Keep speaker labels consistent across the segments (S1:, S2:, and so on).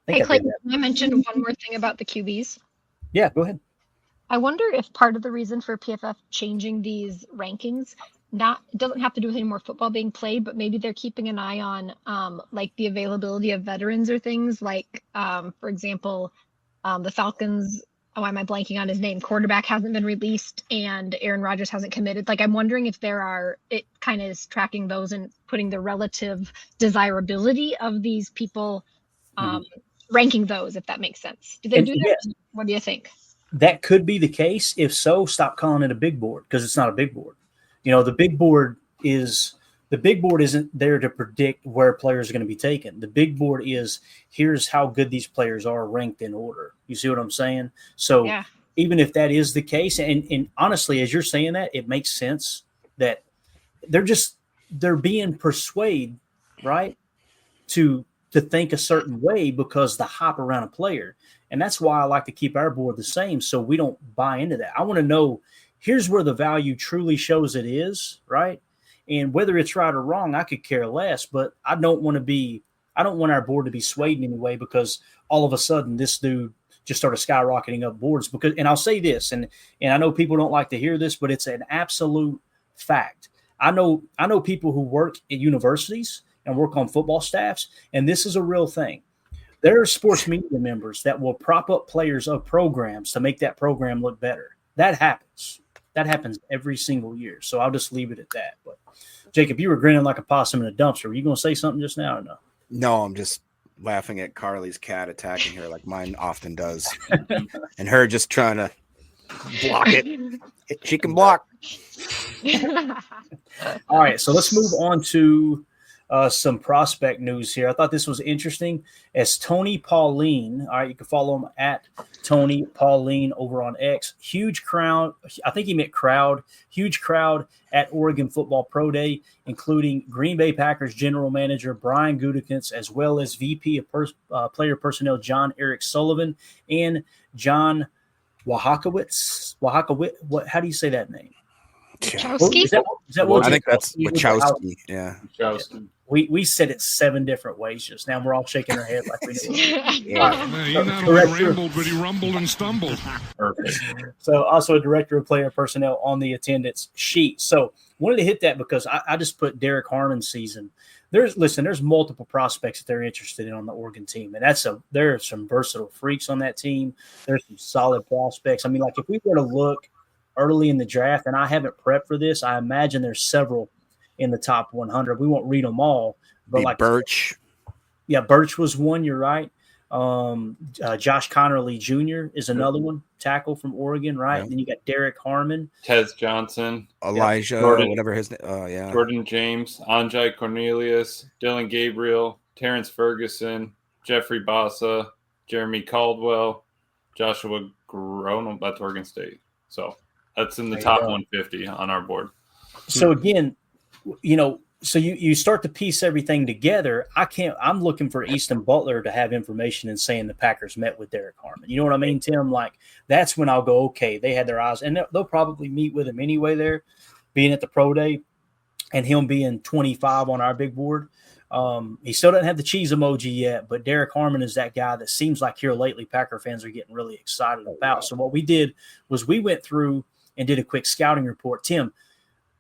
S1: Hey, Clayton, can I mention one more thing about the QBs?
S2: Yeah, go ahead.
S1: I wonder if part of the reason for PFF changing these rankings not it doesn't have to do with any more football being played, but maybe they're keeping an eye on like the availability of veterans or things like for example, the Falcons. Oh, why am I blanking on his name? Quarterback hasn't been released and Aaron Rodgers hasn't committed. Like I'm wondering if it kind of is tracking those and putting the relative desirability of these people, um, ranking those, if that makes sense. Do they
S2: And
S1: do
S2: yeah,
S1: that? What do you think?
S2: that could be the case. If so, stop calling it a big board because it's not a big board. The big board isn't there to predict where players are going to be taken. The big board is here's how good these players are ranked in order. You see what I'm saying? So
S1: Yeah.
S2: even if that is the case, and honestly, as you're saying that, it makes sense that they're being persuaded, right, to think a certain way because the hype around a player. And that's why I like to keep our board the same so we don't buy into that. I want to know here's where the value truly shows it is, right? And whether it's right or wrong, I could care less, but I don't want our board to be swayed in any way because all of a sudden this dude just started skyrocketing up boards because and I'll say this, and I know people don't like to hear this, but it's an absolute fact. I know people who work at universities and work on football staffs, and this is a real thing. There are sports media members that will prop up players of programs to make that program look better. That happens. That happens every single year. So I'll just leave it at that. But Jacob, you were grinning like a possum in a dumpster. Were you going to say something just now or no?
S3: No, I'm just laughing at Carly's cat attacking her like mine often does. And her just trying to block it. She can block.
S2: All right, so let's move on to some prospect news here. I thought this was interesting. As Tony Pauline, all right, you can follow him at Tony Pauline over on X. Huge crowd. I think he meant crowd. Huge crowd at Oregon Football Pro Day, including Green Bay Packers general manager Brian Gutekunst, as well as VP of player personnel John Eric Sullivan and John Wachowicz. What? How do you say that name?
S1: Wachowski?
S2: Is that what
S3: I think that's Wachowski. Yeah.
S4: Wachowski.
S2: We said it 7 different ways just now. We're all shaking our head like we know.
S5: Yeah, you not only rambled, but he rumbled and stumbled.
S2: Perfect. So also a director of player personnel on the attendance sheet. So wanted to hit that because I just put Derrick Harmon's season. There's multiple prospects that they're interested in on the Oregon team. And there are some versatile freaks on that team. There's some solid prospects. I mean, like if we were to look early in the draft, and I haven't prepped for this, I imagine there's several in the top 100. We won't read them all, but like
S3: Birch.
S2: Yeah, Birch was one. You're right. Josh Connerly Jr. is another one, tackle from Oregon, right?
S3: Yeah.
S2: Then you got Derrick Harmon,
S4: Tez Johnson,
S3: Elijah,
S4: Jordan,
S3: whatever his name. Oh, yeah.
S4: Jordan James, Anjay Cornelius, Dylan Gabriel, Terrence Ferguson, Jeffrey Bassa, Jeremy Caldwell, Joshua Grono. That's Oregon State. So that's in the top 150 on our board.
S2: So again, so you start to piece everything together. I'm looking for Easton Butler to have information and saying the Packers met with Derrick Harmon. You know what I mean, Tim? Like that's when I'll go, okay, they had their eyes, and they'll probably meet with him anyway there, being at the pro day, and him being 25 on our big board. He still doesn't have the cheese emoji yet, but Derrick Harmon is that guy that seems like here lately Packer fans are getting really excited about. So what we did was we went through and did a quick scouting report. Tim,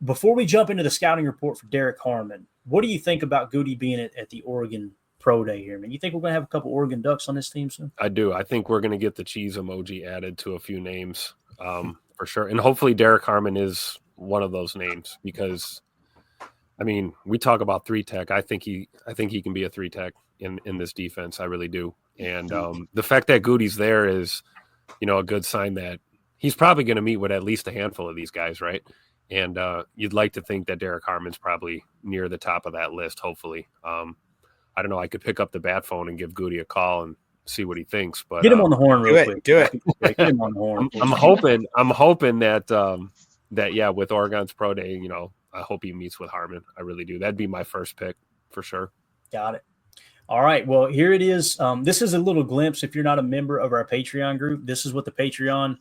S2: before we jump into the scouting report for Derrick Harmon, what do you think about Goody being at the Oregon Pro Day here, man? You think we're going to have a couple Oregon Ducks on this team soon?
S6: I do. I think we're going to get the cheese emoji added to a few names for sure. And hopefully Derrick Harmon is one of those names because, I mean, we talk about 3-tech. I think he can be a 3-tech in this defense. I really do. And the fact that Goody's there is, a good sign that he's probably going to meet with at least a handful of these guys, right? And you'd like to think that Derrick Harmon's probably near the top of that list, hopefully. I don't know. I could pick up the bat phone and give Goody a call and see what he thinks. But
S2: get him on the horn real quick.
S3: Do it.
S2: Get him on the horn.
S6: I'm hoping that yeah, with Oregon's Pro Day, I hope he meets with Harmon. I really do. That'd be my first pick for sure.
S2: Got it. All right. Well, here it is. This is a little glimpse. If you're not a member of our Patreon group, this is what the Patreon,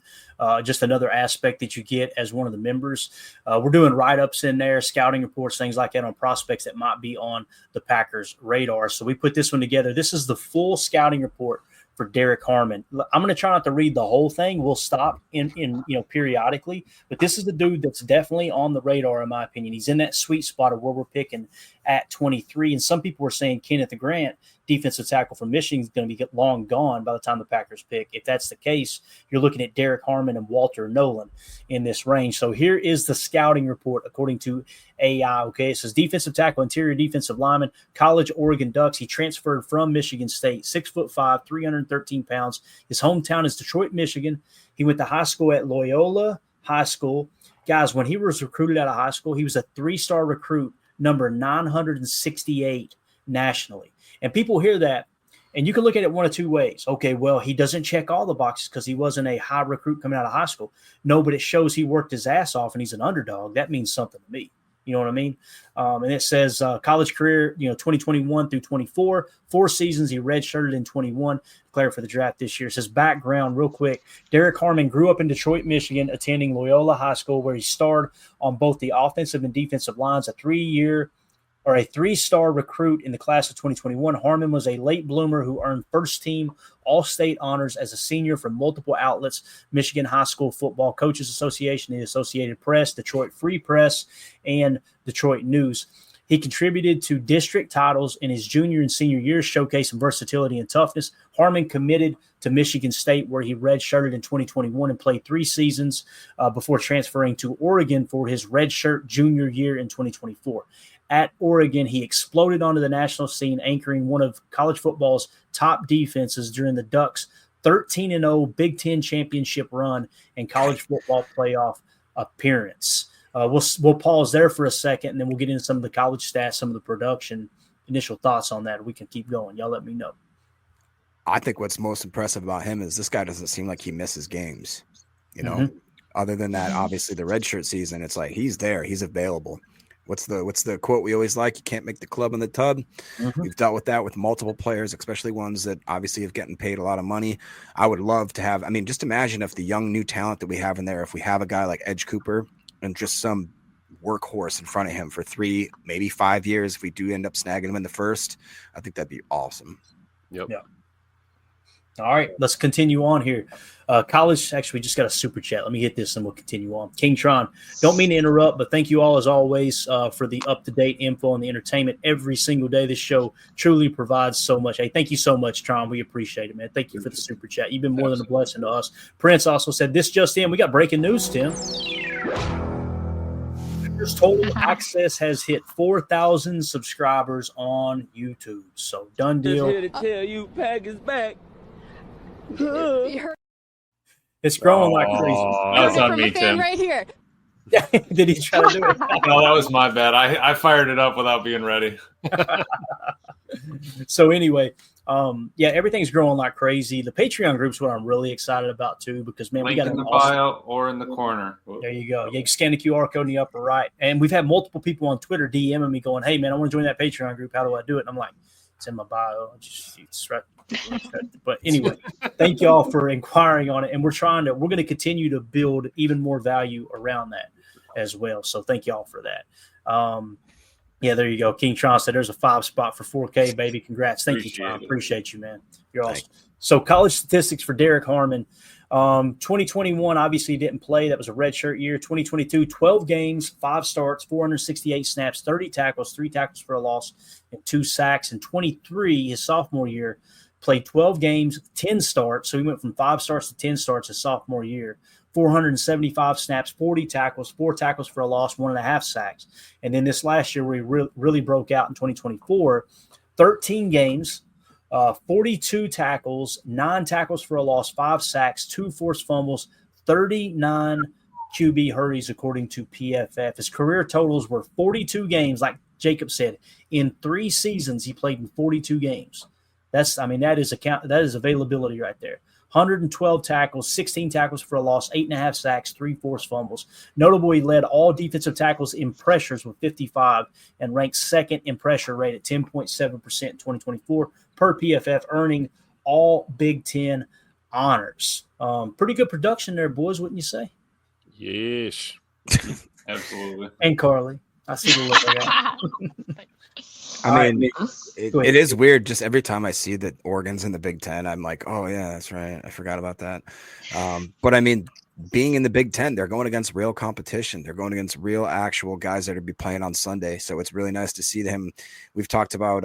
S2: just another aspect that you get as one of the members. We're doing write-ups in there, scouting reports, things like that on prospects that might be on the Packers' radar. So we put this one together. This is the full scouting report for Derrick Harmon. I'm going to try not to read the whole thing. We'll stop in periodically, but this is the dude that's definitely on the radar, in my opinion. He's in that sweet spot of where we're picking at 23. And some people were saying Kenneth Grant, defensive tackle from Michigan, is going to be long gone by the time the Packers pick. If that's the case, you're looking at Derrick Harmon and Walter Nolan in this range. So here is the scouting report according to AI. Okay, it says defensive tackle, interior defensive lineman, college Oregon Ducks. He transferred from Michigan State, 6'5", 313 pounds. His hometown is Detroit, Michigan. He went to high school at Loyola High School. Guys, when he was recruited out of high school, he was a 3-star recruit, number 968 nationally. And people hear that, and you can look at it one of two ways. Okay, well, he doesn't check all the boxes because he wasn't a high recruit coming out of high school. No, but it shows he worked his ass off and he's an underdog. That means something to me. You know what I mean? And it says college career, 2021 through 24, 4 seasons. He redshirted in 21, declared for the draft this year. It says background real quick. Derrick Harmon grew up in Detroit, Michigan, attending Loyola High School, where he starred on both the offensive and defensive lines. A 3-star recruit in the class of 2021. Harmon was a late bloomer who earned first-team All-State honors as a senior from multiple outlets: Michigan High School Football Coaches Association, the Associated Press, Detroit Free Press, and Detroit News. He contributed to district titles in his junior and senior years, showcasing versatility and toughness. Harmon committed to Michigan State, where he redshirted in 2021 and played 3 seasons before transferring to Oregon for his redshirt junior year in 2024. At Oregon, he exploded onto the national scene, anchoring one of college football's top defenses during the Ducks' 13-0 Big Ten championship run and college football playoff appearance. We'll pause there for a second, and then we'll get into some of the college stats, some of the production, initial thoughts on that. We can keep going. Y'all let me know.
S3: I think what's most impressive about him is this guy doesn't seem like he misses games. Other than that, obviously the redshirt season, it's like he's there, he's available. What's the quote we always like? You can't make the club in the tub. We've dealt with that with multiple players, especially ones that obviously have getting paid a lot of money. I would love to have, just imagine if the young new talent that we have in there, if we have a guy like Edge Cooper and just some workhorse in front of him for 3, maybe 5 years, if we do end up snagging him in the first, I think that'd be awesome.
S6: Yep.
S2: Yeah. All right, let's continue on here. College, actually, we just got a super chat. Let me hit this and we'll continue on. King Tron, don't mean to interrupt, but thank you all as always for the up-to-date info and the entertainment every single day. This show truly provides so much. Hey, thank you so much, Tron. We appreciate it, man. Thank you for the super chat. You've been more than a blessing to us. Prince also said, this just in. We got breaking news, Tim. Total access has hit 4,000 subscribers on YouTube. So done deal.
S7: Just here to tell you, Pack is back.
S2: It's growing like crazy.
S4: That was on me, Tim.
S8: Right here.
S2: Did he try to do it?
S4: No, that was my bad. I fired it up without being ready.
S2: So anyway, everything's growing like crazy. The Patreon group's what I'm really excited about too, because man,
S4: Link
S2: we got
S4: in the
S2: awesome
S4: bio or in the corner.
S2: There you go. You can scan the QR code in the upper right. And we've had multiple people on Twitter DMing me going, hey man, I want to join that Patreon group. How do I do it? And I'm like, it's in my bio. It's right. But anyway, thank you all for inquiring on it. And we're going to continue to build even more value around that as well. So thank you all for that. There you go. King Tron said there's a 5 spot for 4K, baby. Congrats. Thank you, Tron. Appreciate you, man. You're awesome. So college statistics for Derrick Harmon. 2021 obviously didn't play. That was a redshirt year. 2022, 12 games, 5 starts, 468 snaps, 30 tackles, 3 tackles for a loss, and 2 sacks. In 23, his sophomore year, played 12 games, 10 starts. So he went from 5 starts to 10 starts his sophomore year. 475 snaps, 40 tackles, 4 tackles for a loss, 1.5 sacks. And then this last year where he really broke out in 2024, 13 games, 42 tackles, 9 tackles for a loss, 5 sacks, 2 forced fumbles, 39 QB hurries, according to PFF. His career totals were 42 games, like Jacob said. In 3 seasons, he played in 42 games. That is availability right there. 112 tackles, 16 tackles for a loss, 8.5 sacks, 3 forced fumbles. Notable, he led all defensive tackles in pressures with 55 and ranked second in pressure rate at 10.7% in 2024 per PFF, earning all Big Ten honors. Pretty good production there, boys, wouldn't you say?
S6: Yes.
S4: Absolutely.
S2: And Carly. I see the look there.
S3: I mean, it is weird. Just every time I see that Oregon's in the Big Ten, I'm like, oh, yeah, that's right. I forgot about that. But I mean, being in the Big Ten, they're going against real competition. They're going against real actual guys that are be playing on Sunday. So it's really nice to see them. We've talked about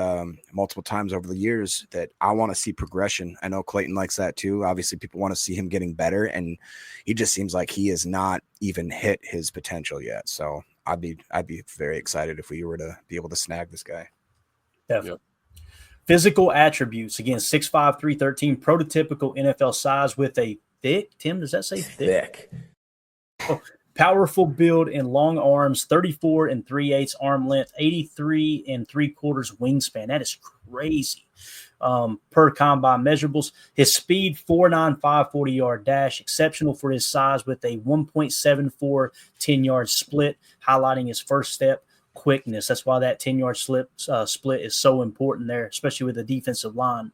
S3: multiple times over the years that I want to see progression. I know Clayton likes that too. Obviously, people want to see him getting better, and he just seems like he has not even hit his potential yet. So I'd be very excited if we were to be able to snag this guy.
S2: Definitely. Yep. Physical attributes, again, 6'5", 313, prototypical NFL size with a thick, Tim, does that say thick? Oh, powerful build and long arms, 34 and 3/8 arm length, 83 and 3/4 wingspan. That is crazy. Per combine measurables. His speed, 4.95 40-yard dash, exceptional for his size with a 1.74 10-yard split, highlighting his first step quickness. That's why that 10-yard split is so important there, especially with the defensive line.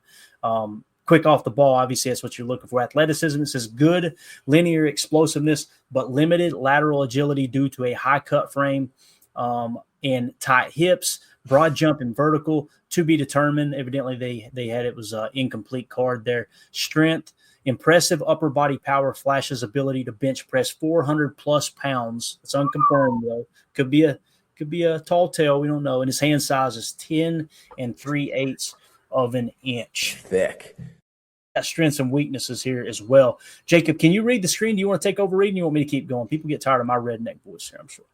S2: Quick off the ball, obviously that's what you're looking for. Athleticism, this is good linear explosiveness, but limited lateral agility due to a high cut frame and tight hips. Broad jump and vertical to be determined. Evidently they had it was an incomplete card there. Strength, impressive upper body power, flashes ability to bench press 400 plus pounds. It's unconfirmed though. Could be a tall tale. We don't know. And his hand size is 10 and 3/8 of an inch.
S8: Thick.
S2: Got strengths and weaknesses here as well. Jacob, can you read the screen? Do you want to take over reading? You want me to keep going? People get tired of my redneck voice here, I'm sure.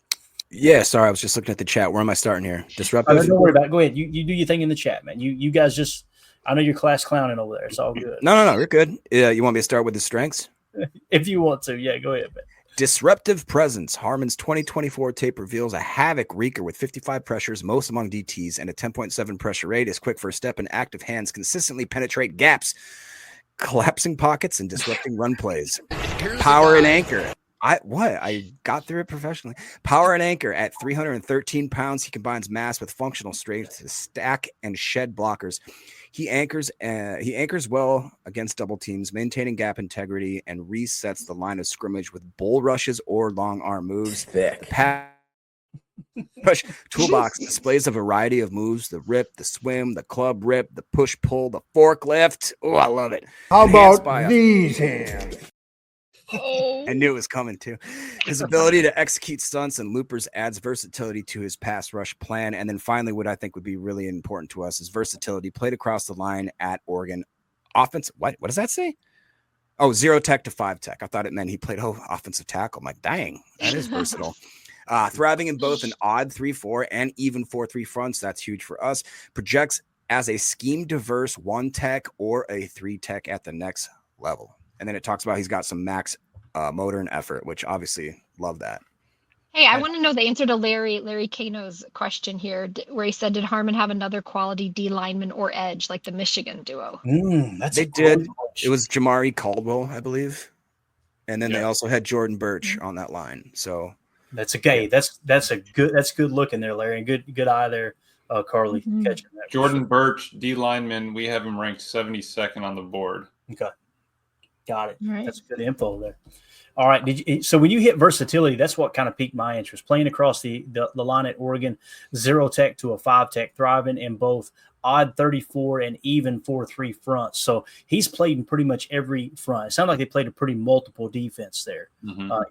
S3: Yeah, sorry. I was just looking at the chat. Where am I starting here? Disruptive?
S2: Don't worry about it. Go ahead. You do your thing in the chat, man. You guys just – I know you're class clowning over there. It's all good.
S3: No. You're good. Yeah, you want me to start with the strengths?
S2: If you want to. Yeah, go ahead, man.
S3: Disruptive presence. Harmon's 2024 tape reveals a havoc wreaker with 55 pressures, most among DTs, and a 10.7 pressure rate. His quick first step and active hands consistently penetrate gaps, collapsing pockets, and disrupting run plays. Power and anchor. I got through it professionally. Power and anchor at 313 pounds. He combines mass with functional strength to stack and shed blockers. He anchors well against double teams, maintaining gap integrity, and resets the line of scrimmage with bull rushes or long arm moves.
S8: Thick.
S3: Push toolbox displays a variety of moves: the rip, the swim, the club rip, the push pull, the forklift. Oh, I love it.
S8: How about these hands?
S3: I knew it was coming too. His ability to execute stunts and loopers adds versatility to his pass rush plan. And then finally, what I think would be really important to us is versatility. Played across the line at Oregon. Offense. What does that say? Oh, 0 tech to 5 tech. I thought it meant he played offensive tackle. I'm like, dang, that is versatile. Thriving in both an odd 3-4 and even 4-3 fronts. That's huge for us. Projects as a scheme diverse 1 tech or a 3 tech at the next level. And then it talks about he's got some max motor and effort, which obviously love that.
S1: Hey, I want to know the answer to Larry Kano's question here, where he said, did Harmon have another quality D lineman or edge like the Michigan duo?
S3: They did. It was Jamari Caldwell, I believe. And then they also had Jordan Birch on that line. So
S2: that's okay. That's good looking there, Larry. And good eye there, Carly. Catching that.
S4: Jordan Birch, D lineman, we have him ranked 72nd on the board.
S2: Okay. Got it.
S1: Right.
S2: That's good info there. All right. So when you hit versatility, that's what kind of piqued my interest. Playing across the line at Oregon, 0 tech to a 5 tech, thriving in both odd 34 and even 4-3 fronts. So he's played in pretty much every front. It sounded like they played a pretty multiple defense there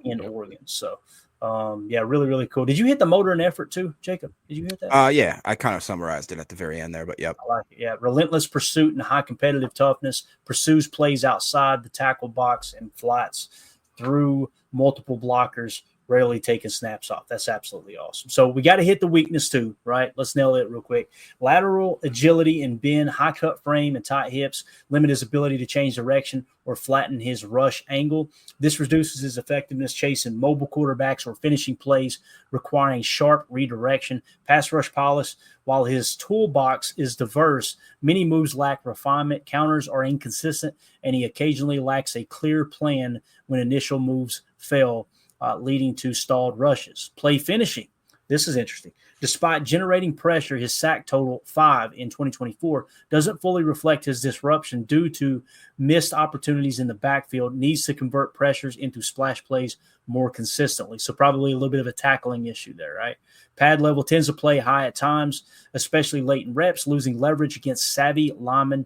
S2: in Oregon. So really, really cool. Did you hit the motor and effort too, Jacob? Did you hit that?
S3: Yeah, I kind of summarized it at the very end there, but yep.
S2: I like it. Yeah, relentless pursuit and high competitive toughness. Pursues plays outside the tackle box and flights through multiple blockers rarely taking snaps off. That's absolutely awesome. So we got to hit the weakness too, right? Let's nail it real quick. Lateral agility and bend, high cut frame and tight hips limit his ability to change direction or flatten his rush angle. This reduces his effectiveness chasing mobile quarterbacks or finishing plays requiring sharp redirection. Pass rush polish, while his toolbox is diverse, many moves lack refinement, counters are inconsistent, and he occasionally lacks a clear plan when initial moves fail, leading to stalled rushes. Play finishing. This is interesting. Despite generating pressure, his sack total 5 in 2024 doesn't fully reflect his disruption due to missed opportunities in the backfield, needs to convert pressures into splash plays more consistently. So probably a little bit of a tackling issue there, right? Pad level tends to play high at times, especially late in reps, losing leverage against savvy linemen.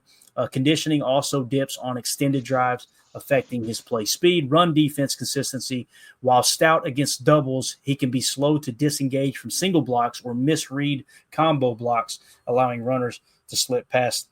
S2: Conditioning also dips on extended drives, affecting his play speed. Run defense consistency. While stout against doubles, he can be slow to disengage from single blocks or misread combo blocks, allowing runners to slip past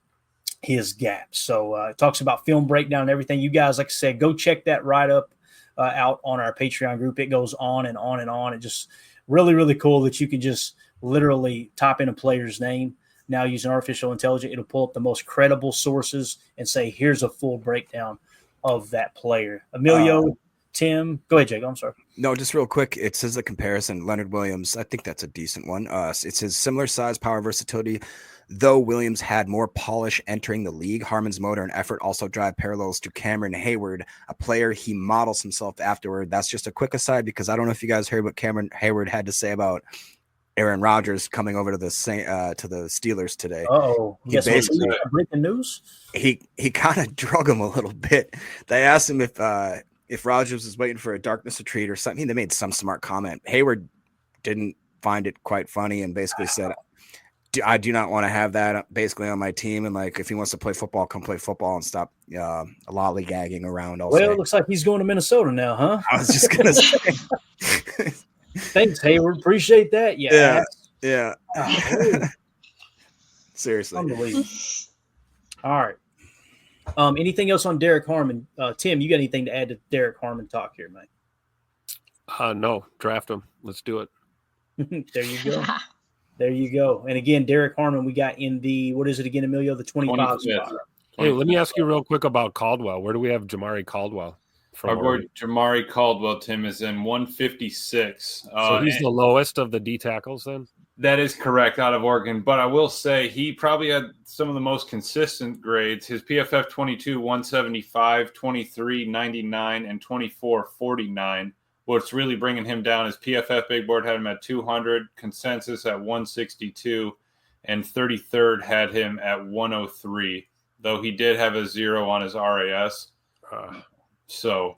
S2: his gaps. So it talks about film breakdown and everything. You guys, like I said, go check that write-up out on our Patreon group. It goes on and on and on. It just really, really cool that you can just literally type in a player's name. Now using artificial intelligence, it'll pull up the most credible sources and say, here's a full breakdown of that player. Emilio, Tim, go ahead, Jake. I'm sorry.
S3: No, just real quick. It says a comparison. Leonard Williams, I think that's a decent one. It says similar size, power, versatility. Though Williams had more polish entering the league, Harmon's motor and effort also drive parallels to Cameron Hayward, a player he models himself afterward. That's just a quick aside because I don't know if you guys heard what Cameron Hayward had to say about Aaron Rodgers coming over to the Steelers today.
S2: Oh, yes, breaking news.
S3: He kind of drug him a little bit. They asked him if Rodgers was waiting for a darkness retreat or something. They made some smart comment. Hayward didn't find it quite funny and basically said, I do not want to have that basically on my team. And like, if he wants to play football, come play football and stop lollygagging around.
S2: It looks like he's going to Minnesota now, huh?
S3: I was just going to say.
S2: Thanks, Hayward. Appreciate that.
S3: Yeah. Seriously.
S2: Unbelievable. All right. Anything else on Derrick Harmon? Tim, you got anything to add to Derrick Harmon talk here, mate?
S6: No. Draft him. Let's do it.
S2: There you go. There you go. And again, Derrick Harmon, we got in the, what is it again, Emilio? The 25 spot.
S6: Hey, let me ask you real quick about Caldwell. Where do we have Jamari Caldwell?
S4: Our boy Jamari Caldwell, Tim, is in 156.
S6: So he's the lowest of the D tackles then?
S4: That is correct, out of Oregon. But I will say he probably had some of the most consistent grades. His PFF 22, 175, 23, 99, and 24, 49. What's really bringing him down is PFF Big Board had him at 200, consensus at 162, and 33rd had him at 103, though he did have a 0 on his RAS. So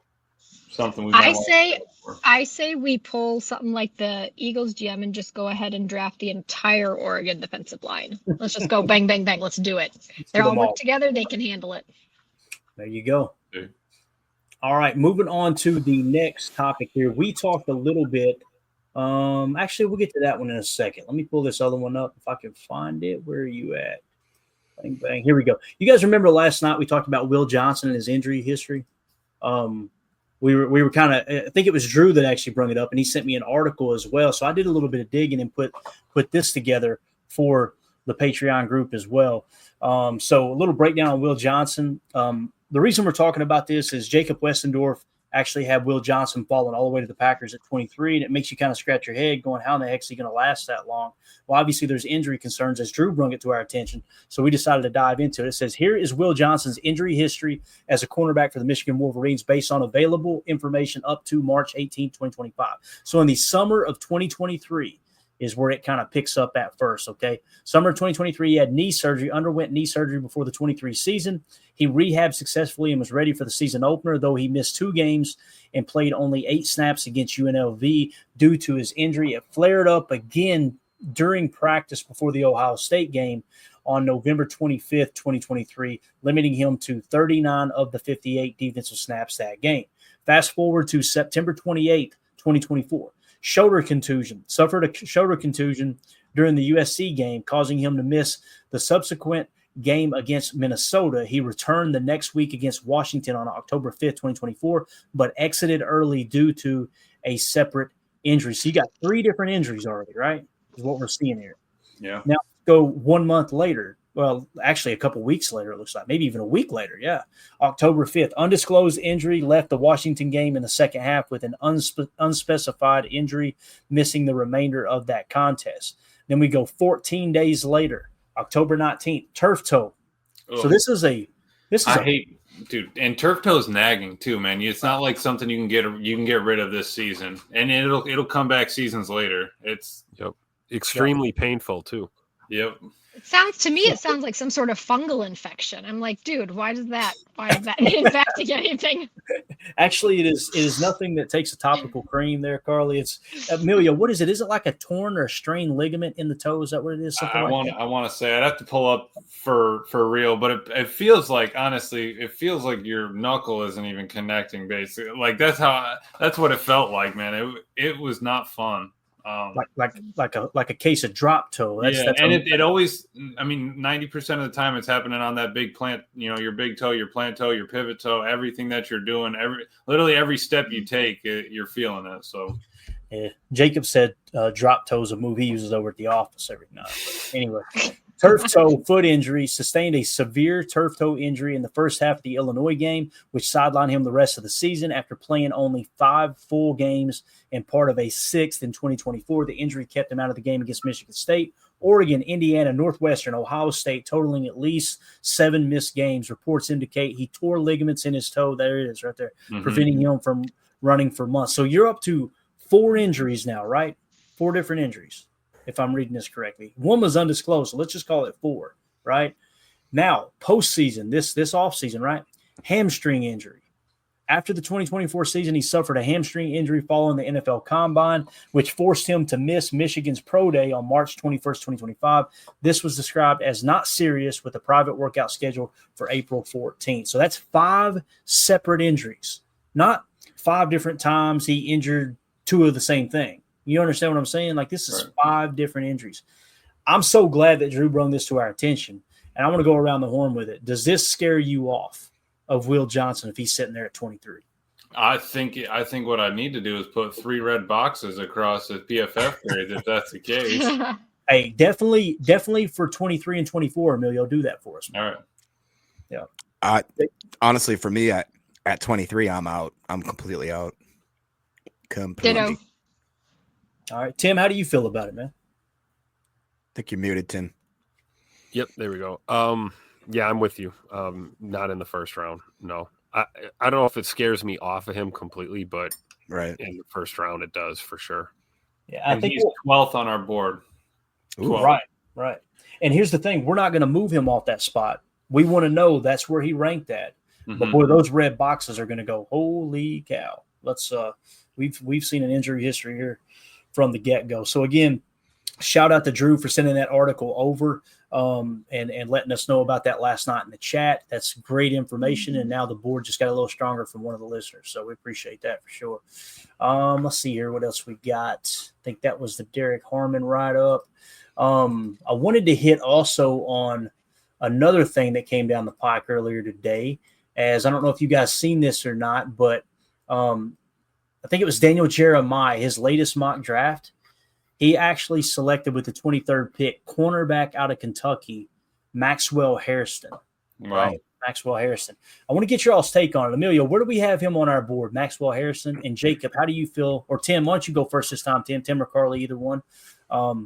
S4: something
S1: I say we pull something like the Eagles GM and just go ahead and draft the entire Oregon defensive line. Let's just go bang, bang, bang. Let's do it. They're all work together. They can handle it.
S2: There you go. Okay. All right. Moving on to the next topic here. We talked a little bit. Actually, we'll get to that one in a second. Let me pull this other one up if I can find it. Where are you at? Bang, bang. Here we go. You guys remember last night we talked about Will Johnson and his injury history? We were kind of, I think it was Drew that actually brought it up, and he sent me an article as well. So I did a little bit of digging and put this together for the Patreon group as well. So a little breakdown on Will Johnson. The reason we're talking about this is Jacob Westendorf actually had Will Johnson falling all the way to the Packers at 23, and it makes you kind of scratch your head going, how in the heck is he going to last that long? Well, obviously there's injury concerns as Drew brought it to our attention, so we decided to dive into it. It says, here is Will Johnson's injury history as a cornerback for the Michigan Wolverines based on available information up to March 18, 2025. So in the summer of 2023 is where it kind of picks up at first, okay? Summer of 2023, he had knee surgery, underwent knee surgery before the 23 season. He rehabbed successfully and was ready for the season opener, though he missed 2 games and played only 8 snaps against UNLV due to his injury. It flared up again during practice before the Ohio State game on November 25th, 2023, limiting him to 39 of the 58 defensive snaps that game. Fast forward to September 28th, 2024. Suffered a shoulder contusion during the USC game, causing him to miss the subsequent game against Minnesota. He returned the next week against Washington on October 5th, 2024, but exited early due to a separate injuries. So you got 3 different injuries already, right? Is what we're seeing here.
S4: Yeah.
S2: Now go 1 month later. Well, actually a couple weeks later, it looks like, maybe even a week later. Yeah. October 5th, undisclosed injury, left the Washington game in the second half with an unspecified injury, missing the remainder of that contest. Then we go 14 days later, October 19th, turf toe.
S4: Ugh.
S2: So this is a
S4: dude, and turf toe is nagging too, man. It's not like something you can get rid of this season, and it'll come back seasons later. It's
S6: extremely painful too.
S4: Yep.
S1: It sounds like some sort of fungal infection. I'm like, dude, why does that impacting anything?
S2: Actually, it is nothing that takes a topical cream there, Carly. It's Amelia. What is it? Is it like a torn or strained ligament in the toe? Is that what it is?
S4: I want to say I'd have to pull up for real, but it feels like, honestly, your knuckle isn't even connecting. Basically, like that's what it felt like, man. It was not fun.
S2: Like a case of drop toe. That's
S4: and it always, I mean, 90% of the time it's happening on that big plant, your big toe, your plant toe, your pivot toe, everything that you're doing, literally every step you take, you're feeling it. So,
S2: yeah. Jacob said drop toe is a move he uses over at the office every night. But anyway, turf toe foot injury, sustained a severe turf toe injury in the first half of the Illinois game, which sidelined him the rest of the season after playing only 5 full games and part of a 6th in 2024. The injury kept him out of the game against Michigan State, Oregon, Indiana, Northwestern, Ohio State, totaling at least 7 missed games. Reports indicate he tore ligaments in his toe. There it is right there, preventing him from running for months. So you're up to 4 injuries now, right? 4 different injuries, if I'm reading this correctly. 1 was undisclosed, so let's just call it 4, right? Now, postseason, this offseason, right? Hamstring injury. After the 2024 season, he suffered a hamstring injury following the NFL Combine, which forced him to miss Michigan's Pro Day on March 21st, 2025. This was described as not serious with a private workout scheduled for April 14th. So that's 5 separate injuries, not 5 different times he injured 2 of the same thing. You understand what I'm saying? Like, this is 5 different injuries. I'm so glad that Drew brought this to our attention, and I want to go around the horn with it. Does this scare you off of Will Johnson if he's sitting there at 23?
S4: I think what I need to do is put 3 red boxes across the PFF grade if that's the case.
S2: Hey, definitely for 23 and 24, Emilio, do that for us, man.
S4: All right.
S2: Yeah.
S3: Honestly, for me at 23, I'm out. I'm completely out. Completely.
S1: Ditto.
S2: All right, Tim, how do you feel about it, man?
S3: I think you're muted, Tim.
S6: Yep, there we go. Yeah, I'm with you. Not in the first round. No, I don't know if it scares me off of him completely, but
S3: right
S6: in the first round, it does for sure.
S2: Yeah, I think
S4: he's 12th on our board.
S2: 12th. Right. And here's the thing: we're not going to move him off that spot. We want to know that's where he ranked at. But boy, those red boxes are going to go. Holy cow! Let's. We've seen an injury history here from the get-go. So again, shout out to Drew for sending that article over and letting us know about that last night in the chat. That's great information. And now the board just got a little stronger from one of the listeners. So we appreciate that for sure. Let's see here. What else we got? I think that was the Derrick Harmon write-up. I wanted to hit also on another thing that came down the pike earlier today, as I don't know if you guys seen this or not, but I think it was Daniel Jeremiah, his latest mock draft. He actually selected with the 23rd pick, cornerback out of Kentucky, Maxwell Hairston.
S4: Wow.
S2: Right? Maxwell Hairston. I want to get your all's take on it. Emilio, where do we have him on our board? Maxwell Hairston. And Jacob, how do you feel? Or Tim, why don't you go first this time, Tim or Carly, either one. How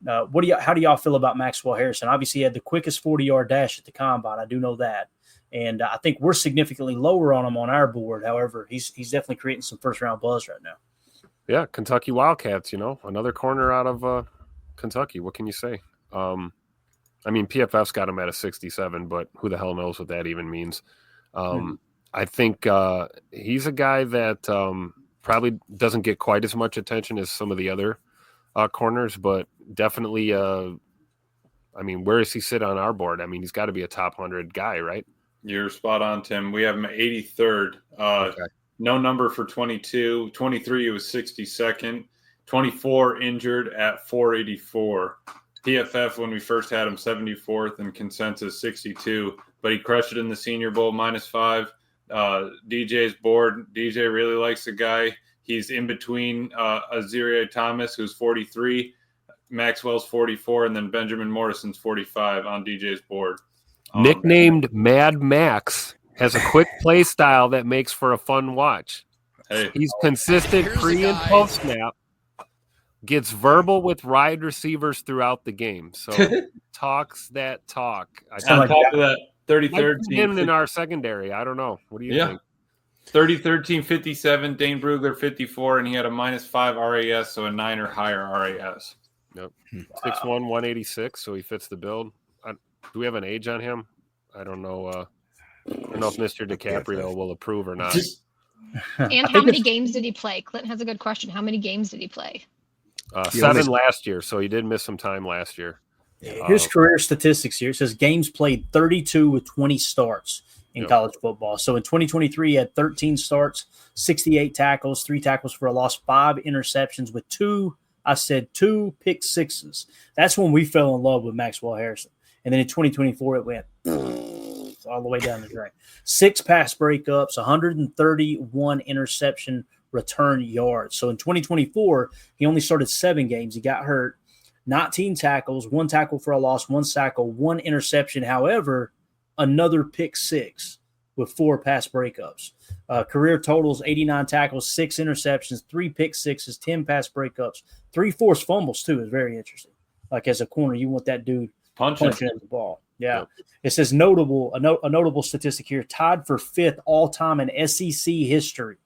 S2: do y'all feel about Maxwell Hairston? Obviously, he had the quickest 40-yard dash at the Combine. I do know that. And I think we're significantly lower on him on our board. However, he's definitely creating some first-round buzz right now.
S6: Yeah, Kentucky Wildcats, another corner out of Kentucky. What can you say? I mean, PFF's got him at a 67, but who the hell knows what that even means? I think he's a guy that probably doesn't get quite as much attention as some of the other corners, but definitely, I mean, where does he sit on our board? I mean, he's got to be a top 100 guy, right?
S4: You're spot on, Tim. We have him 83rd. Okay. No number for 22. 23, he was 62nd. 24 injured at 484. PFF, when we first had him, 74th, and consensus 62. But he crushed it in the Senior Bowl, -5. DJ's board. DJ really likes the guy. He's in between Azaria Thomas, who's 43, Maxwell's 44, and then Benjamin Morrison's 45 on DJ's board.
S6: Nicknamed Mad Max, has a quick play style that makes for a fun watch.
S4: Hey.
S6: He's consistent pre and post snap, gets verbal with wide receivers throughout the game. So talks that talk.
S4: On top of that, 33rd
S6: team in our secondary. I don't know. What do you think?
S4: 30-13, 57, Dane Brugler 54, and he had a -5 RAS, so a 9 or higher RAS.
S6: Yep. 6'1", 186, so he fits the build. Do we have an age on him? I don't know. I don't know if Mr. DiCaprio will approve or not.
S1: And how many games did he play? Clinton has a good question. How many games did he play?
S6: 7 last year, so he did miss some time last year.
S2: Here's career statistics here. It says games played 32 with 20 starts in college football. So in 2023, he had 13 starts, 68 tackles, 3 tackles for a loss, 5 interceptions with 2 pick sixes. That's when we fell in love with Maxwell Harrison. And then in 2024, it went all the way down the drain. 6 pass breakups, 131 interception return yards. So in 2024, he only started 7 games. He got hurt. 19 tackles, 1 tackle for a loss, 1 sack, 1 interception. However, another pick 6 with 4 pass breakups. Career totals, 89 tackles, 6 interceptions, 3 pick sixes, 10 pass breakups, 3 forced fumbles too is very interesting. Like as a corner, you want that dude punching at the ball. Yeah. It says a notable statistic here, tied for 5th all-time in SEC history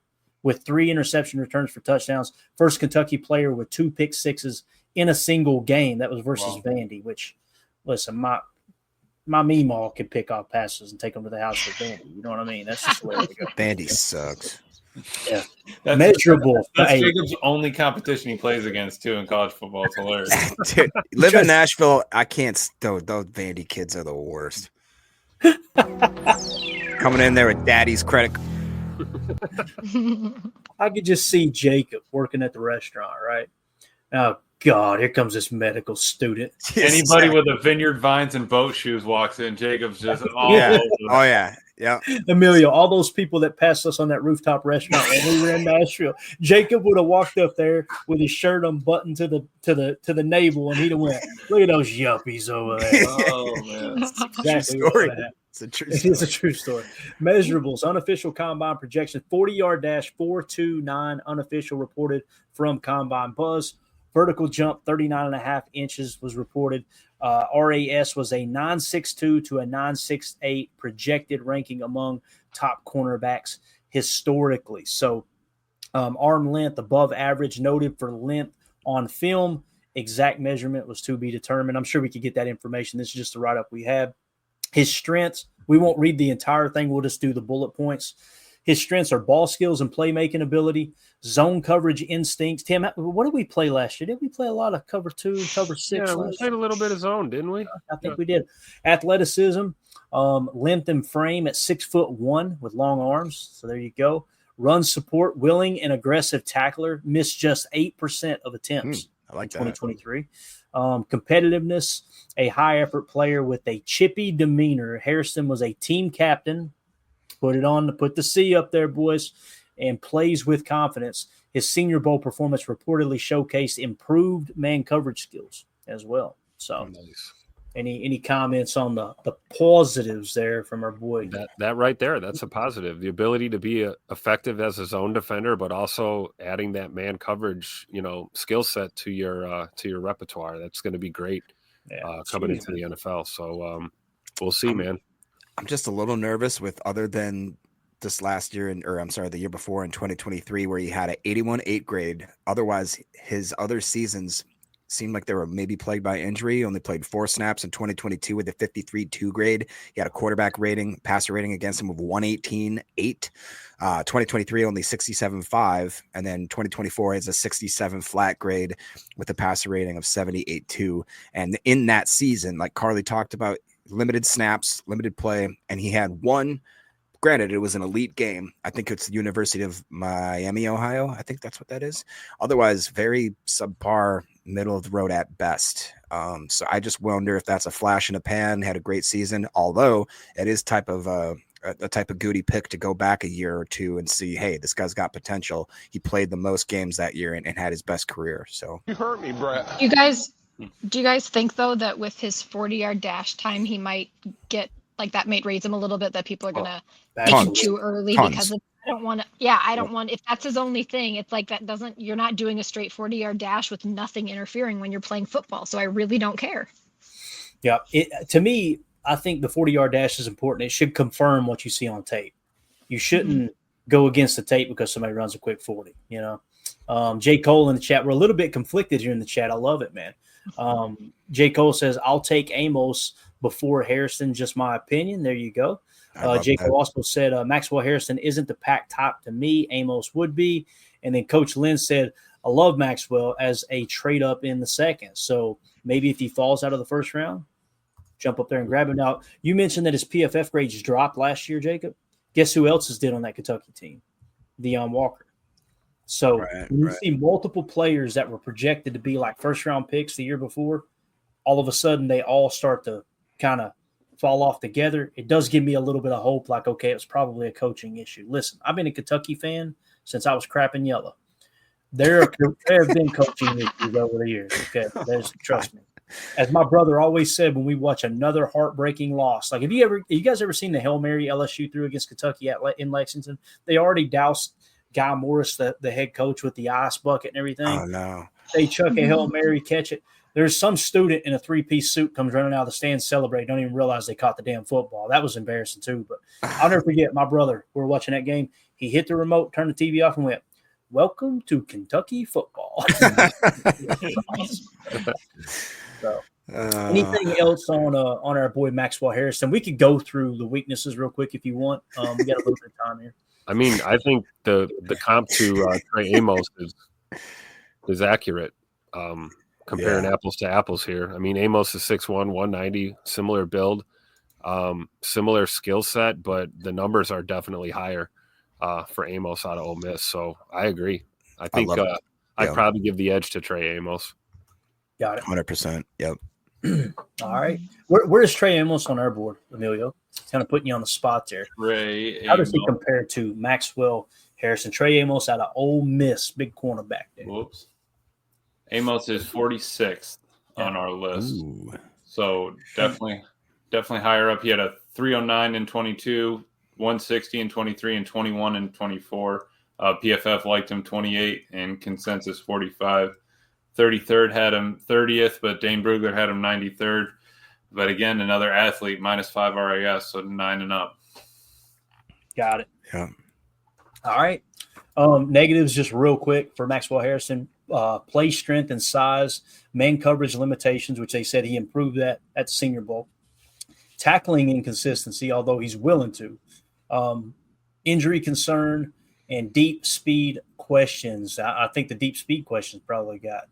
S2: with 3 interception returns for touchdowns. First Kentucky player with 2 pick sixes in a single game. That was versus Vandy, which, listen, my Meemaw can pick off passes and take them to the house with Vandy. You know what I mean? That's just the way to go.
S3: Vandy sucks.
S2: Yeah. Measurable.
S4: That's Jacob's only competition he plays against, too, in college football. It's hilarious.
S3: Dude, live in Nashville, I can't – those Vandy kids are the worst. Coming in there with daddy's credit.
S2: I could just see Jacob working at the restaurant, right? Oh, God, here comes this medical student.
S4: Anybody with a Vineyard Vines and boat shoes walks in, Jacob's just all over.
S3: Oh, yeah. Yeah.
S2: Emilio, all those people that passed us on that rooftop restaurant when we were in Nashville, Jacob would have walked up there with his shirt unbuttoned to the navel, and he'd have went, "Look at those yuppies over there."
S4: Oh man,
S2: exactly what happened.
S3: It's a true story.
S2: It is a true story. Measurables, unofficial combine projection, 40-yard dash, 4.29, unofficial reported from Combine Buzz. Vertical jump, 39.5 inches was reported. RAS was a 9.62 to a 9.68 projected ranking among top cornerbacks historically. So arm length above average, noted for length on film. Exact measurement was to be determined. I'm sure we could get that information. This is just the write-up we have. His strengths, we won't read the entire thing. We'll just do the bullet points. His strengths are ball skills and playmaking ability, zone coverage instincts. Tim, what did we play last year? Did we play a lot of cover 2, cover 6?
S6: Yeah, we played a little bit of zone, didn't we?
S2: I think we did. Athleticism, length and frame at 6'1" with long arms. So there you go. Run support, willing and aggressive tackler. Missed just 8% of attempts.
S3: I like that.
S2: 2023. Competitiveness, a high effort player with a chippy demeanor. Harrison was a team captain. Put the C up there, boys, and plays with confidence. His Senior Bowl performance reportedly showcased improved man coverage skills as well. So,
S6: nice.
S2: Any comments on the positives there from our boy?
S6: That right there, that's a positive. The ability to be effective as a zone defender, but also adding that man coverage, skill set to your repertoire. That's going to be great coming into the NFL. So we'll see, man.
S3: I'm just a little nervous with other than this last year, the year before in 2023, where he had an 81.8 grade. Otherwise, his other seasons seemed like they were maybe plagued by injury. He only played 4 snaps in 2022 with a 53.2 grade. He had a quarterback passer rating against him of 118.8. 2023, only 67.5. And then 2024 has a 67 flat grade with a passer rating of 78.2. And in that season, like Carly talked about, limited snaps, limited play, and he had one. Granted, it was an elite game. I think it's the University of Miami, Ohio. I think that's what that is. Otherwise, very subpar, middle of the road at best. So I just wonder if that's a flash in the pan. Had a great season, although it is type of a type of Goody pick to go back a year or two and see, hey, this guy's got potential. He played the most games that year and had his best career. So
S8: You hurt me, Brett.
S1: Do you guys think though that with his 40-yard dash time, he might get like that might raise him a little bit, that people are gonna take him too early because I don't want to. Yeah, I don't want, if that's his only thing, it's like that doesn't, you're not doing a straight 40-yard dash with nothing interfering when you're playing football. So I really don't care.
S2: Yeah, to me, I think the 40-yard dash is important. It should confirm what you see on tape. You shouldn't go against the tape because somebody runs a quick 40. J. Cole in the chat. We're a little bit conflicted here in the chat. I love it, man. J. Cole says, I'll take Amos before Harrison. Just my opinion. There you go. J. Cole also said, Maxwell Harrison isn't the pack top to me. Amos would be. And then Coach Lynn said, I love Maxwell as a trade up in the second. So maybe if he falls out of the first round, jump up there and grab him. Now, you mentioned that his PFF grades dropped last year, Jacob. Guess who else did on that Kentucky team? Deion Walker. So when you see multiple players that were projected to be like first-round picks the year before, all of a sudden they all start to kind of fall off together. It does give me a little bit of hope, like, okay, it's probably a coaching issue. Listen, I've been a Kentucky fan since I was crapping yellow. There have been coaching issues over the years, okay? Trust me. As my brother always said when we watch another heartbreaking loss, like have you guys ever seen the Hail Mary LSU threw against Kentucky in Lexington? They already doused Guy Morris, the head coach, with the ice bucket and everything.
S3: Oh, no.
S2: They chuck a Hail Mary, catch it. There's some student in a three-piece suit comes running out of the stand, celebrate, don't even realize they caught the damn football. That was embarrassing too. But I'll never forget my brother. We were watching that game. He hit the remote, turned the TV off, and went, "Welcome to Kentucky football." So, anything else on our boy Maxwell Harrison? We could go through the weaknesses real quick if you want. We got a little bit of time here.
S6: I mean, I think the comp to Trey Amos is accurate. Comparing apples to apples here. I mean, Amos is 6'1", 190, similar build, similar skill set, but the numbers are definitely higher for Amos out of Ole Miss. So I agree. I think I'd probably give the edge to Trey Amos.
S2: Got it.
S3: 100%. Yep.
S2: All right. Where's Trey Amos on our board, Emilio? Kind of putting you on the spot there. How does he compare to Maxwell Harrison? Trey Amos out of Ole Miss, big cornerback there.
S4: Whoops. Amos is 46th on our list.
S3: Ooh.
S4: So definitely higher up. He had a 309 in 22, 160 in 23, and 21 in 24. PFF liked him 28 and consensus 45. 33rd had him 30th, but Dane Brugler had him 93rd. But again, another athlete, -5 RAS, so 9 and up.
S2: Got it.
S3: Yeah.
S2: All right. Negatives just real quick for Maxwell Harrison. Play strength and size, man coverage limitations, which they said he improved that at the Senior Bowl. Tackling inconsistency, although he's willing to. Injury concern and deep speed questions. I think the deep speed questions probably got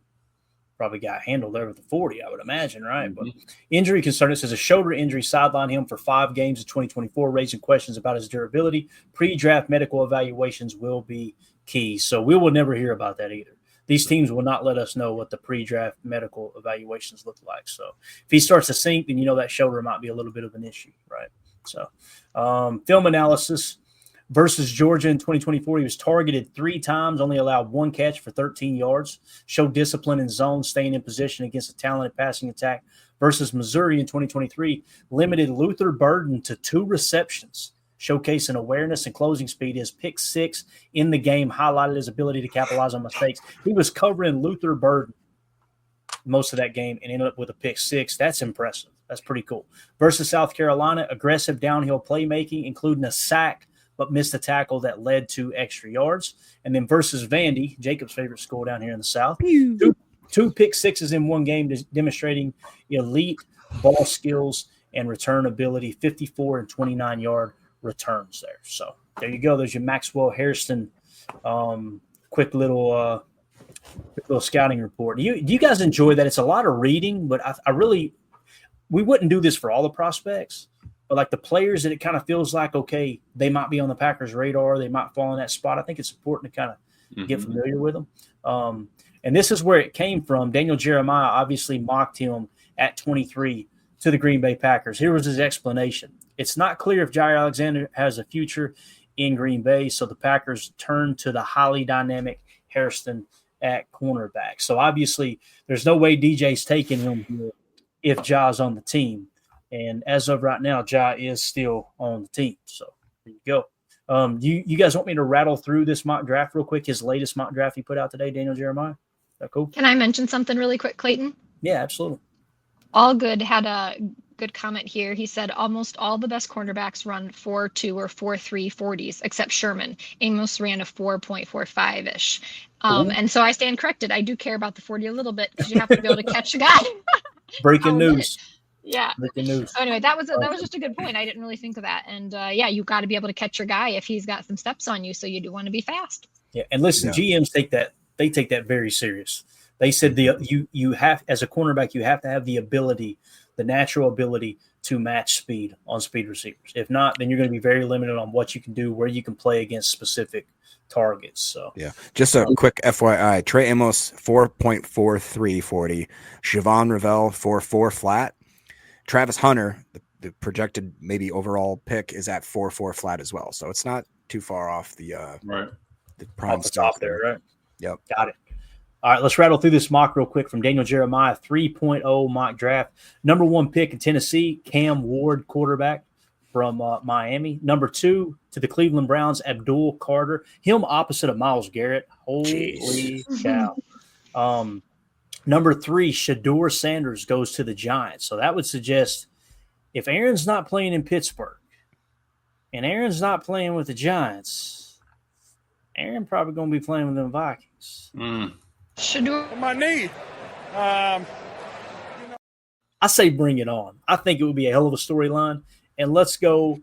S2: handled there with the 40, I would imagine, right? But injury concern, it says a shoulder injury sidelined him for 5 games in 2024, raising questions about his durability. Pre-draft medical evaluations will be key. So we will never hear about that either. These teams will not let us know what the pre-draft medical evaluations look like. So if he starts to sink, then you know that shoulder might be a little bit of an issue, right? So film analysis versus Georgia in 2024, he was targeted 3 times, only allowed 1 catch for 13 yards, showed discipline in zone, staying in position against a talented passing attack. Versus Missouri in 2023, limited Luther Burden to 2 receptions, showcasing awareness and closing speed. His pick 6 in the game highlighted his ability to capitalize on mistakes. He was covering Luther Burden most of that game and ended up with a pick 6. That's impressive. That's pretty cool. Versus South Carolina, aggressive downhill playmaking, including a sack, but missed a tackle that led to extra yards. And then versus Vandy, Jacob's favorite school down here in the South, 2 pick 6s in one game, demonstrating elite ball skills and return ability, 54 and 29-yard returns there. So there you go. There's your Maxwell Harrison quick little scouting report. Do you guys enjoy that? It's a lot of reading, but I really – we wouldn't do this for all the prospects. But like the players that it kind of feels like, okay, they might be on the Packers' radar. They might fall in that spot. I think it's important to kind of get familiar with them. And this is where it came from. Daniel Jeremiah obviously mocked him at 23 to the Green Bay Packers. Here was his explanation. It's not clear if Jair Alexander has a future in Green Bay, so the Packers turn to the highly dynamic Hairston at cornerback. So obviously, there's no way DJ's taking him here if Ja's on the team. And as of right now, Ja is still on the team. So there you go. You guys want me to rattle through this mock draft real quick? His latest mock draft he put out today, Daniel Jeremiah. Is that cool?
S1: Can I mention something really quick, Clayton?
S2: Yeah, absolutely.
S1: All Good had a good comment here. He said almost all the best cornerbacks run 4.2 or 4.3 40s, except Sherman. Amos ran a 4.45-ish. And so I stand corrected. I do care about the 40 a little bit because you have to be able to catch a guy.
S2: Breaking news.
S1: Yeah.
S2: Breaking news.
S1: So anyway, that was just a good point. I didn't really think of that. And you got to be able to catch your guy if he's got some steps on you. So you do want to be fast.
S2: Yeah, and listen, GMs take that. They take that very serious. They said you have, as a cornerback, you have to have the ability, the natural ability to match speed on speed receivers. If not, then you're going to be very limited on what you can do, where you can play against specific targets. So
S3: yeah, just a quick FYI: Trey Amos 4.43 40, Siobhan Ravel 4.4 flat, Travis Hunter, the projected maybe overall pick, is at 4.4 flat as well. So it's not too far off the prime
S2: stuff there, right?
S3: Yep,
S2: got it. All right, let's rattle through this mock real quick from Daniel Jeremiah, 3.0 mock draft. Number 1 pick in Tennessee, Cam Ward, quarterback from Miami. Number 2 to the Cleveland Browns, Abdul Carter. Him opposite of Myles Garrett. Holy cow. Number 3, Shador Sanders goes to the Giants. So that would suggest if Aaron's not playing in Pittsburgh and Aaron's not playing with the Giants, Aaron probably going to be playing with the Vikings.
S1: Shador.
S8: My knee.
S2: I say bring it on. I think it would be a hell of a storyline, and let's go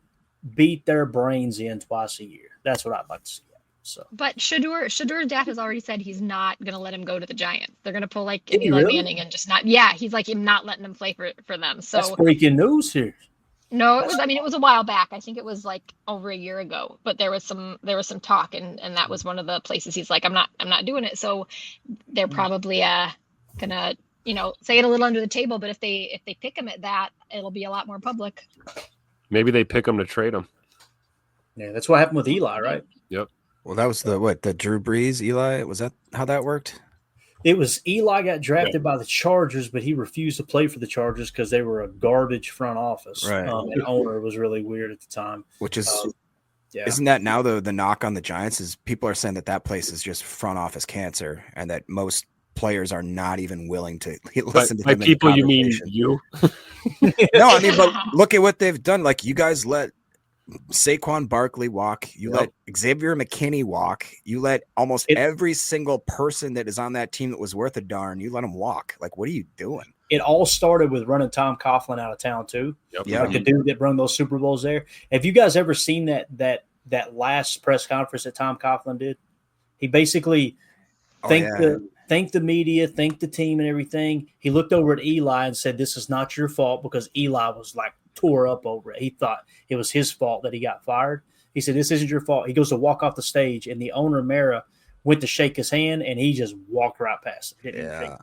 S2: beat their brains in twice a year. That's what I'd like to see. So,
S1: but Shador's dad has already said he's not going to let him go to the Giants. They're going to pull like Eli Manning and just not. Yeah, he's like not letting him play for them. So
S2: that's breaking news here.
S1: No, it was. I mean, it was a while back. I think it was like over a year ago. But there was some talk, and that was one of the places he's like, I'm not doing it. So they're probably gonna say it a little under the table. But if they pick him at that, it'll be a lot more public.
S6: Maybe they pick him to trade him.
S2: Yeah, that's what happened with Eli, right?
S6: Yep.
S3: Well, that was the Drew Brees Eli. Was that how that worked?
S2: It was Eli got drafted by the Chargers, but he refused to play for the Chargers because they were a garbage front office.
S3: Right.
S2: And owner was really weird at the time.
S3: Which is, isn't that now the knock on the Giants is people are saying that place is just front office cancer and that most players are not even willing to listen to them.
S6: By people, you mean you?
S3: No, I mean, but look at what they've done. Like you guys let Saquon Barkley walk. You let Xavier McKinney walk. You let almost every single person that is on that team that was worth a darn. You let them walk. Like, what are you doing?
S2: It all started with running Tom Coughlin out of town too.
S3: Yep.
S2: Like the dude that run those Super Bowls there. Have you guys ever seen that last press conference that Tom Coughlin did? He basically thanked the media, thanked the team and everything. He looked over at Eli and said, "This is not your fault," because Eli was like tore up over it. He thought it was his fault that he got fired. He said, "This isn't your fault." He goes to walk off the stage, and the owner, Mara, went to shake his hand, and he just walked right past it. Yeah.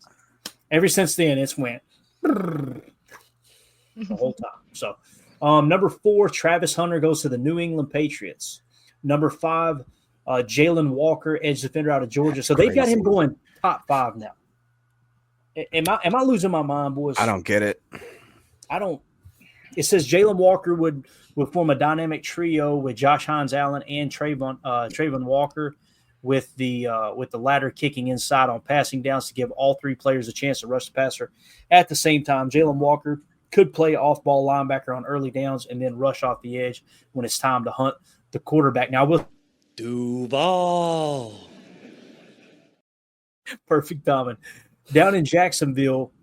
S2: Ever since then, it's went the whole time. So, number 4, Travis Hunter goes to the New England Patriots. Number 5, Jalen Walker, edge defender out of Georgia. So they've got him going top 5 now. Am I losing my mind, boys?
S3: I don't get it.
S2: I don't. It says Jalen Walker would form a dynamic trio with Josh Hines Allen and Trayvon Walker, with the latter kicking inside on passing downs to give all 3 players a chance to rush the passer at the same time. Jalen Walker could play off-ball linebacker on early downs and then rush off the edge when it's time to hunt the quarterback. Now, with
S7: Duval.
S2: Perfect timing. Down in Jacksonville,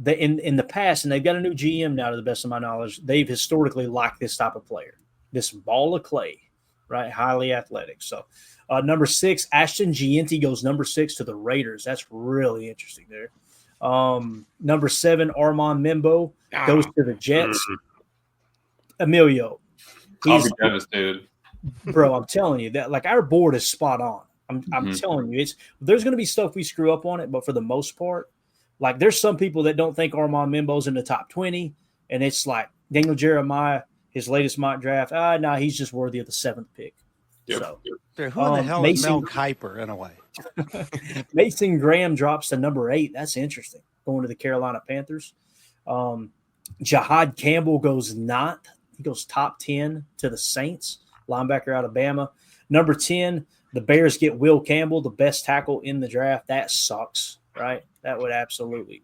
S2: in the past, and they've got a new GM now to the best of my knowledge, they've historically liked this type of player, this ball of clay, right? Highly athletic. So number 6, Ashton Gianti goes number 6 to the Raiders. That's really interesting there. Number 7, Armand Membo goes to the Jets. Emilio.
S4: I'll be devastated.
S2: Bro, I'm telling you that, like, our board is spot on. I'm telling you, there's going to be stuff we screw up on it, but for the most part, like, there's some people that don't think Armand Membo's in the top 20, and it's like Daniel Jeremiah his latest mock draft. He's just worthy of the 7th pick.
S4: Yep.
S2: So,
S9: Dude, who in the hell is Mel Kiper anyway?
S2: Mason Graham drops to number 8. That's interesting. Going to the Carolina Panthers. Jahad Campbell goes 9th. He goes top 10 to the Saints. Linebacker out of Bama. Number 10, the Bears get Will Campbell, the best tackle in the draft. That sucks, right? That would absolutely.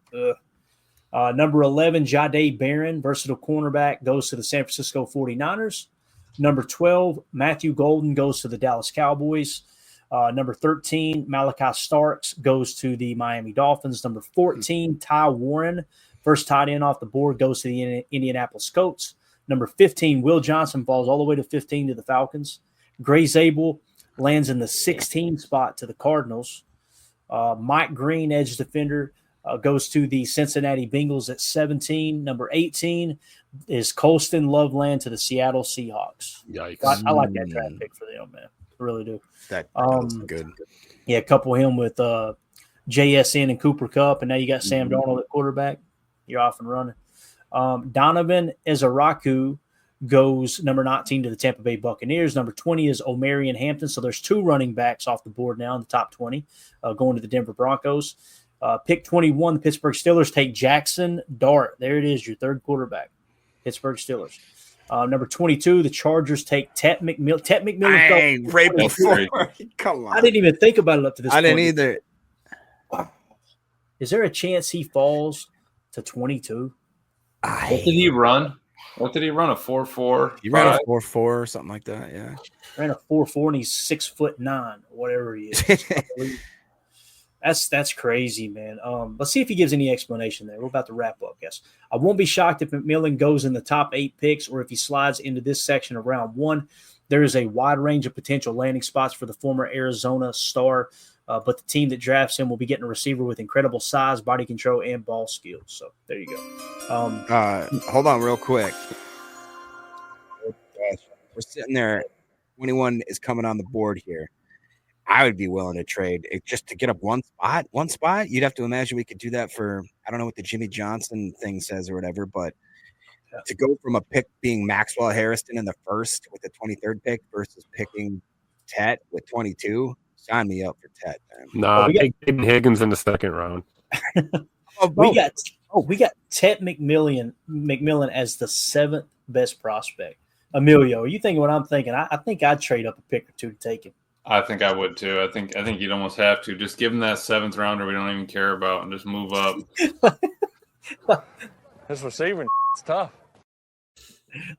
S2: Number 11, Jahdae Barron, versatile cornerback, goes to the San Francisco 49ers. Number 12, Matthew Golden goes to the Dallas Cowboys. Number 13, Malachi Starks goes to the Miami Dolphins. Number 14, Ty Warren, first tight end off the board, goes to the Indianapolis Colts. Number 15, Will Johnson falls all the way to 15 to the Falcons. Gray Zabel lands in the 16 spot to the Cardinals. Mike Green, edge defender, goes to the Cincinnati Bengals at 17. Number 18 is Colston Loveland to the Seattle Seahawks.
S6: Yikes.
S2: I like that draft pick for them, man. I really do.
S3: That was good.
S2: Yeah, couple him with JSN and Cooper Kupp, and now you got Sam Darnold at quarterback. You're off and running. Donovan Ezaraku goes number 19 to the Tampa Bay Buccaneers. Number 20 is Omarion Hampton. So there's 2 running backs off the board now in the top 20 going to the Denver Broncos. Pick 21, the Pittsburgh Steelers take Jackson Dart. There it is, your 3rd quarterback, Pittsburgh Steelers. Number 22, the Chargers take Tet McMillan. Tet McMillan.
S3: Right before. Come on.
S2: I didn't even think about it up to this point.
S3: I didn't either.
S2: Is there a chance he falls to 22?
S4: What did he run? A 4.4?
S3: He ran a 4.4 or something like that, yeah.
S2: Ran a 4.4 and he's 6'9", or whatever he is. That's crazy, man. Let's see if he gives any explanation there. We're about to wrap up, guys. I won't be shocked if McMillan goes in the top 8 picks or if he slides into this section of round 1. There is a wide range of potential landing spots for the former Arizona star, but the team that drafts him will be getting a receiver with incredible size, body control, and ball skills. So there you go.
S3: Hold on real quick. We're sitting there. 21 is coming on the board here. I would be willing to trade it just to get up one spot. You'd have to imagine we could do that for, I don't know what the Jimmy Johnson thing says or whatever, but to go from a pick being Maxwell Harrison in the 1st with the 23rd pick versus picking Tet with 22, sign me up for Tet, man.
S6: Nah, take Hayden Higgins in the 2nd round.
S2: We got Tet McMillan as the 7th best prospect. Emilio, are you thinking what I'm thinking? I think I'd trade up a pick or 2 to take him.
S4: I think I would too. I think you'd almost have to just give him that 7th rounder we don't even care about and just move up.
S7: This receiving is tough.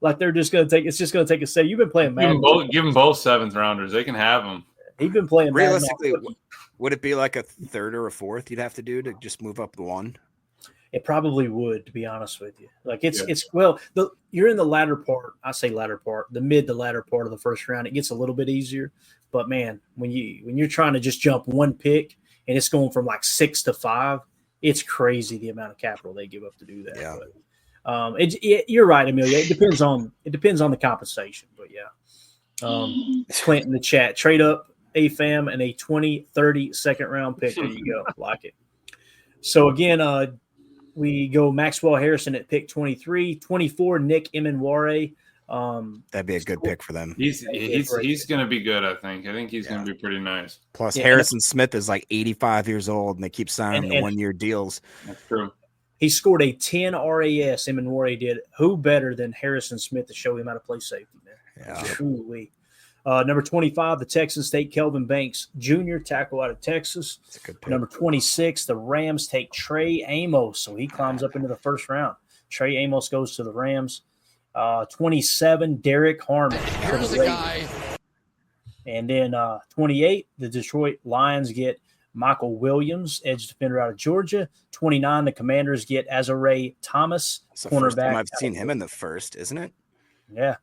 S2: Like they're just going to take. It's just going to take a set. You've been playing Madden.
S4: Give them both 7th rounders. They can have them.
S2: He's been playing.
S3: Realistically, would it be like a 3rd or a 4th you'd have to do to just move up the 1?
S2: It probably would, to be honest with you. Like you're in the latter part. I say latter part, the mid to latter part of the 1st round. It gets a little bit easier. But man, when you're trying to just jump 1 pick and it's going from like 6 to 5, it's crazy the amount of capital they give up to do that.
S3: Yeah.
S2: But, you're right, Amelia. It depends on the compensation. But yeah, Clint in the chat, trade up AFAM and a 2030 2nd round pick. There you go, like it. So again, we go Maxwell Harrison at pick 23, 24 Nick Emenware.
S3: That'd be a good pick for them.
S4: He's going to be good, I think. I think he's going to be pretty nice.
S3: Plus, Harrison Smith is like 85 years old, and they keep signing the 1-year deals.
S4: That's true.
S2: He scored a 10 RAS, Emenware did. Who better than Harrison Smith to show him how to play safety, man?
S3: Yeah.
S2: Truly. Number 25, the Texans take Kelvin Banks Jr., tackle out of Texas.
S3: That's a good pick.
S2: Number 26, the Rams take Trey Amos, so he climbs up into the 1st round. Trey Amos goes to the Rams. 27, Derrick Harmon.
S5: Here's the guy.
S2: And then 28, the Detroit Lions get Michael Williams, edge defender out of Georgia. 29, the Commanders get Azare Thomas, cornerback.
S3: I've seen him in the 1st, isn't it?
S2: Yeah.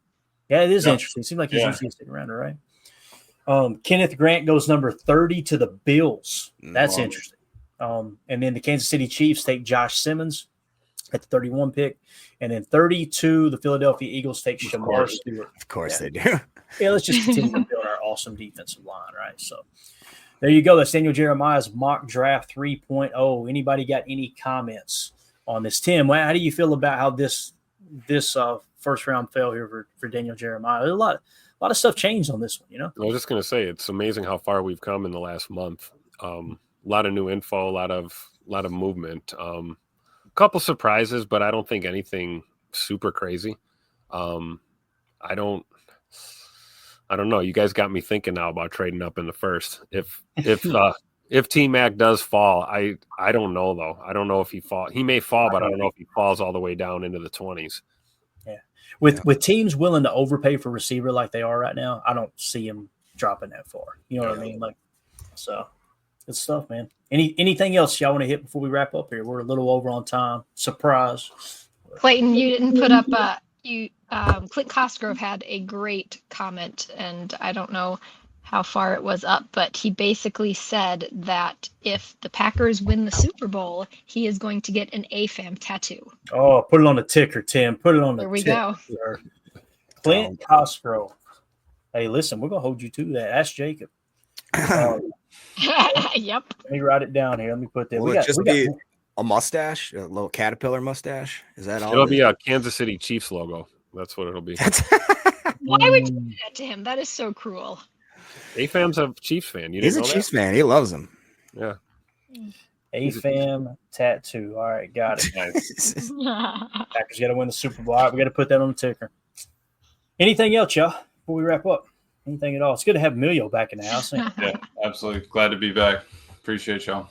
S2: Yeah, it is interesting. It seems like he's usually sitting around, right? Kenneth Grant goes number 30 to the Bills. That's interesting. And then the Kansas City Chiefs take Josh Simmons at the 31 pick. And then 32, the Philadelphia Eagles take Shamar Stewart.
S3: Of course they do.
S2: Yeah, let's just continue to build our awesome defensive line, right? So there you go. That's Daniel Jeremiah's mock draft 3.0. Anybody got any comments on this? Tim, how do you feel about how this first round fell here for Daniel Jeremiah. There's a lot of stuff changed on this one,
S6: I was just going to say, it's amazing how far we've come in the last month. A lot of new info, a lot of movement. A couple surprises, but I don't think anything super crazy. I don't know. You guys got me thinking now about trading up in the first. If T-Mac does fall, I don't know though. I don't know if he fall. He may fall, but I don't know if he falls all the way down into the 20s.
S2: Yeah, with teams willing to overpay for receiver like they are right now, I don't see him dropping that far. You know what I mean? Like, so good stuff, man. Anything else y'all want to hit before we wrap up here? We're a little over on time. Surprise,
S1: Clayton, you didn't put up Clint Cosgrove had a great comment, and I don't know how far it was up, but he basically said that if the Packers win the Super Bowl, he is going to get an AFAM tattoo.
S2: Oh, put it on the ticker, Tim. Put it on the ticker.
S1: There we
S2: go. Clint Cosgrove. Hey, listen, we're going to hold you to that. Ask Jacob.
S1: Yep.
S2: Let me write it down here. Let me put that.
S3: Will it just be a mustache, a little caterpillar mustache? Is that all?
S6: It'll be a Kansas City Chiefs logo. That's what it'll be.
S1: Why would you do that to him? That is so cruel.
S6: AFAM's a Chiefs fan.
S3: He's a Chiefs fan. He loves them.
S6: Yeah.
S2: AFAM tattoo. All right, got it. Nice. Packers got to win the Super Bowl. All right, we got to put that on the ticker. Anything else, y'all, before we wrap up? Anything at all? It's good to have Emilio back in the house.
S4: Yeah, absolutely. Glad to be back. Appreciate y'all.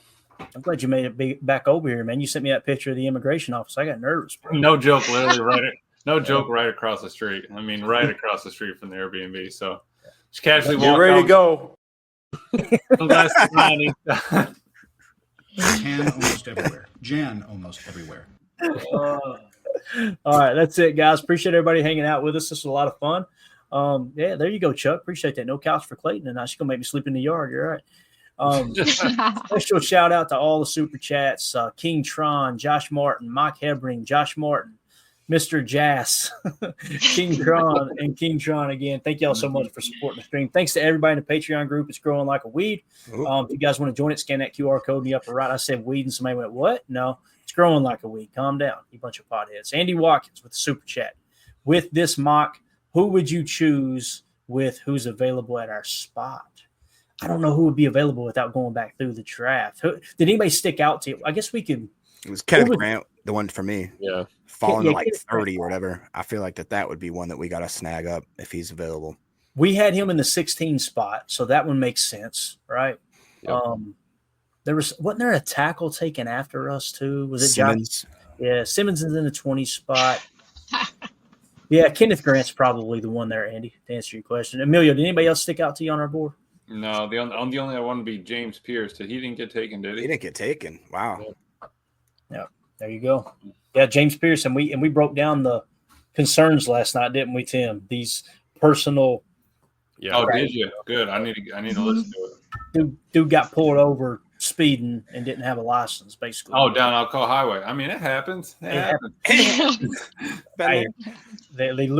S2: I'm glad you made it back over here, man. You sent me that picture of the immigration office. I got nervous, bro.
S4: No joke, literally right across the street. I mean, right across the street from the Airbnb. So just casually walk.
S8: You're ready to go.
S10: Jan almost everywhere.
S2: All right, that's it, guys. Appreciate everybody hanging out with us. This was a lot of fun. Yeah, there you go, Chuck. Appreciate that. No couch for Clayton tonight. She's gonna make me sleep in the yard. You're right. Special shout out to all the super chats: King Tron, Josh Martin, Mike Hebring, Josh Martin, Mr. Jass, King Tron, and King Tron again. Thank y'all so much for supporting the stream. Thanks to everybody in the Patreon group. It's growing like a weed. If you guys want to join it, scan that QR code in the upper right. I said weed, and somebody went, "What?" No, it's growing like a weed. Calm down, you bunch of potheads. Andy Watkins with the super chat. With this mock, who would you choose with who's available at our spot? I don't know who would be available without going back through the draft. Did anybody stick out to you? I guess we could.
S3: It was Kenneth Grant, the one for me.
S6: Yeah.
S3: Falling to like 30 or whatever. I feel like that would be one that we got to snag up if he's available.
S2: We had him in the 16 spot, so that one makes sense, right? Yep. Wasn't there a tackle taken after us too? Was it
S3: Simmons?
S2: Yeah, Simmons is in the 20 spot. Yeah, Kenneth Grant's probably the one there, Andy, to answer your question. Emilio, did anybody else stick out to you on our board?
S4: No, the only I want to be James Pierce. He didn't get taken, did he?
S3: He didn't get taken. Wow.
S2: Yeah, there you go. Yeah, James Pierce, and we broke down the concerns last night, didn't we, Tim? These personal.
S4: Yeah. Oh, did you? Good. I need to listen to
S2: it. Dude got pulled over speeding and didn't have a license, basically.
S4: Oh, down Alcoa Highway. I mean, it happens. It happens.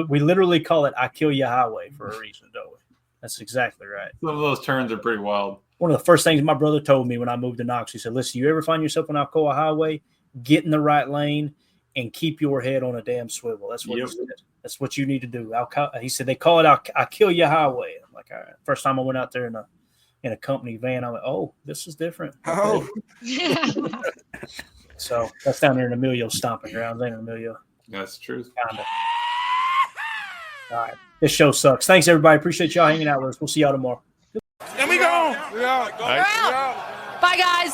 S2: We literally call it "I Kill You Highway" for a reason, don't we? That's exactly right.
S4: Some of those turns are pretty wild.
S2: One of the first things my brother told me when I moved to Knox, he said, "Listen, you ever find yourself on Alcoa Highway, get in the right lane and keep your head on a damn swivel." That's what he said. That's what you need to do. He said they call it "I Kill You Highway." I'm like, all right. First time I went out there in a company van, I went, "Oh, this is different."
S3: Oh.
S2: So that's down there in Emilio's stomping grounds, ain't it, Emilio?
S4: That's true.
S2: Kinda. All right. This show sucks. Thanks, everybody. Appreciate y'all hanging out with us. We'll see y'all tomorrow.
S8: There we go.
S6: All right.
S11: Bye, guys.